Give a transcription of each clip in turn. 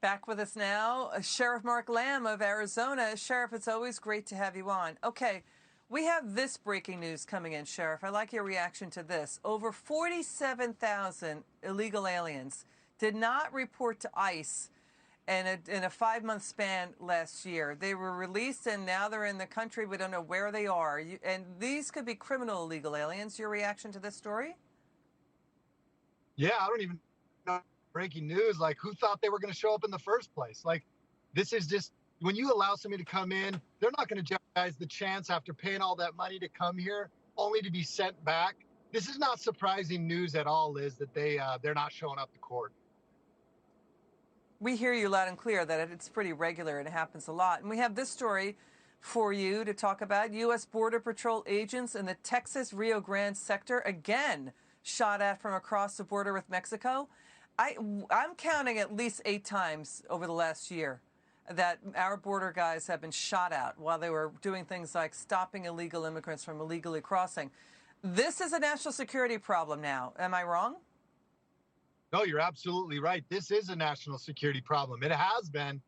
Back with us now, Sheriff Mark Lamb of Arizona. Sheriff, it's always great to have you on. Okay, we have this breaking news coming in, Sheriff. I'd like your reaction to this. Over 47,000 illegal aliens did not report to ICE in a 5-month span last year. They were released and now they're in the country. We don't know where they are. And these could be criminal illegal aliens. Your reaction to this story? Yeah, I don't even know. Breaking news. Like, who thought they were going to show up in the first place? Like, this is just, when you allow somebody to come in, they're not going to jeopardize the chance after paying all that money to come here only to be sent back. This is not surprising news at all, Liz, that they're not showing up to court. We hear you loud and clear that it's pretty regular and it happens a lot. And we have this story for you to talk about. U.S. Border Patrol agents in the Texas Rio Grande sector again shot at from across the border with Mexico. I'm counting at least 8 times over the last year that our border guys have been shot at while they were doing things like stopping illegal immigrants from illegally crossing. This is a national security problem now. Am I wrong? No, you're absolutely right. This is a national security problem. It has been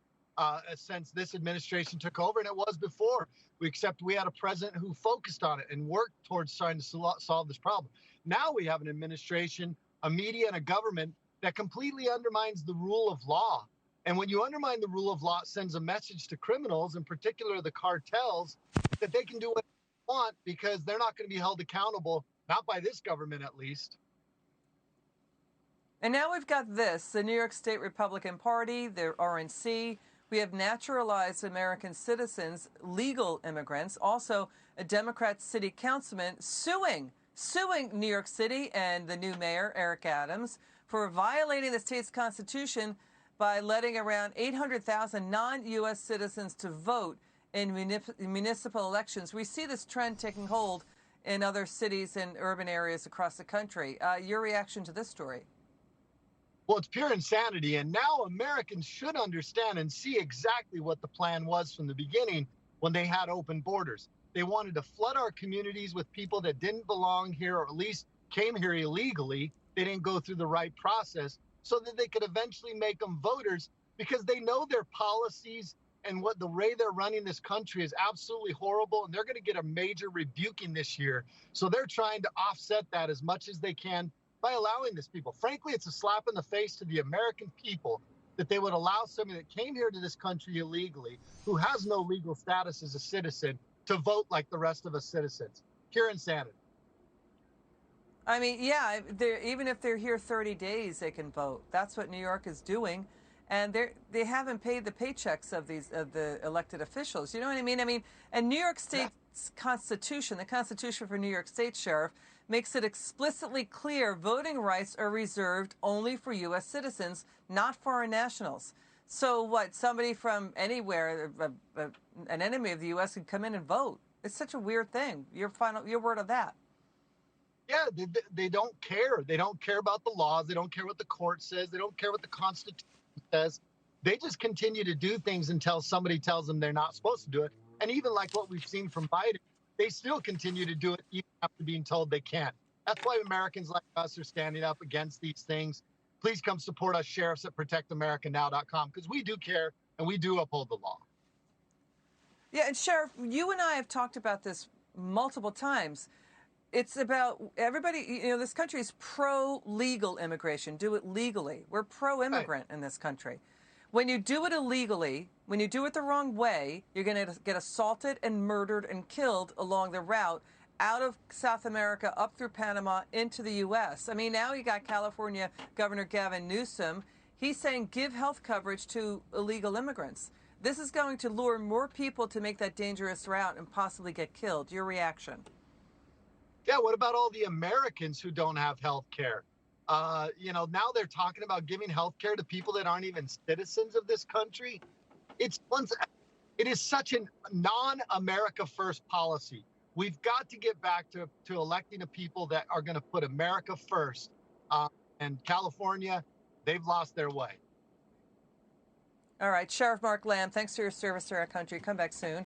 since this administration took over, and it was before. Except we had a president who focused on it and worked towards trying to solve this problem. Now we have an administration, a media, and a government that completely undermines the rule of law. And when you undermine the rule of law, it sends a message to criminals, in particular the cartels, that they can do what they want because they're not going to be held accountable, not by this government at least. And now we've got this, the New York State Republican Party, the RNC. We have naturalized American citizens, legal immigrants, also a Democrat city councilman suing New York City and the new mayor, Eric Adams, for violating the state's constitution by letting around 800,000 non-U.S. citizens to vote in municipal elections. We see this trend taking hold in other cities and urban areas across the country. Your reaction to this story? Well, it's pure insanity. And now Americans should understand and see exactly what the plan was from the beginning when they had open borders. They wanted to flood our communities with people that didn't belong here, or at least came here illegally. They didn't go through the right process so that they could eventually make them voters, because they know their policies and what the way they're running this country is absolutely horrible. And they're going to get a major rebuking this year. So they're trying to offset that as much as they can by allowing this people. Frankly, it's a slap in the face to the American people that they would allow somebody that came here to this country illegally, who has no legal status as a citizen, to vote like the rest of us citizens. Pure insanity. I mean, yeah, even if they're here 30 days, they can vote. That's what New York is doing. And they haven't paid the paychecks of the elected officials. You know what I mean? And New York State's Constitution, the Constitution for New York State, Sheriff, makes it explicitly clear voting rights are reserved only for U.S. citizens, not foreign nationals. So what, somebody from anywhere, an enemy of the U.S. can come in and vote? It's such a weird thing. Your word of that. Yeah, they don't care. They don't care about the laws. They don't care what the court says. They don't care what the Constitution says. They just continue to do things until somebody tells them they're not supposed to do it. And even like what we've seen from Biden, they still continue to do it even after being told they can't. That's why Americans like us are standing up against these things. Please come support us, sheriffs at protectamericanow.com, because we do care and we do uphold the law. Yeah, and Sheriff, you and I have talked about this multiple times. It's about everybody, this country is pro-legal immigration. Do it legally. We're pro-immigrant in this country. When you do it illegally, when you do it the wrong way, you're going to get assaulted and murdered and killed along the route out of South America, up through Panama, into the U.S. I mean, now you got California Governor Gavin Newsom. He's saying give health coverage to illegal immigrants. This is going to lure more people to make that dangerous route and possibly get killed. Your reaction? Yeah, what about all the Americans who don't have health care? Now they're talking about giving health care to people that aren't even citizens of this country. It is such a non-America first policy. We've got to get back to electing the people that are going to put America first. And California, they've lost their way. All right. Sheriff Mark Lamb, thanks for your service to our country. Come back soon.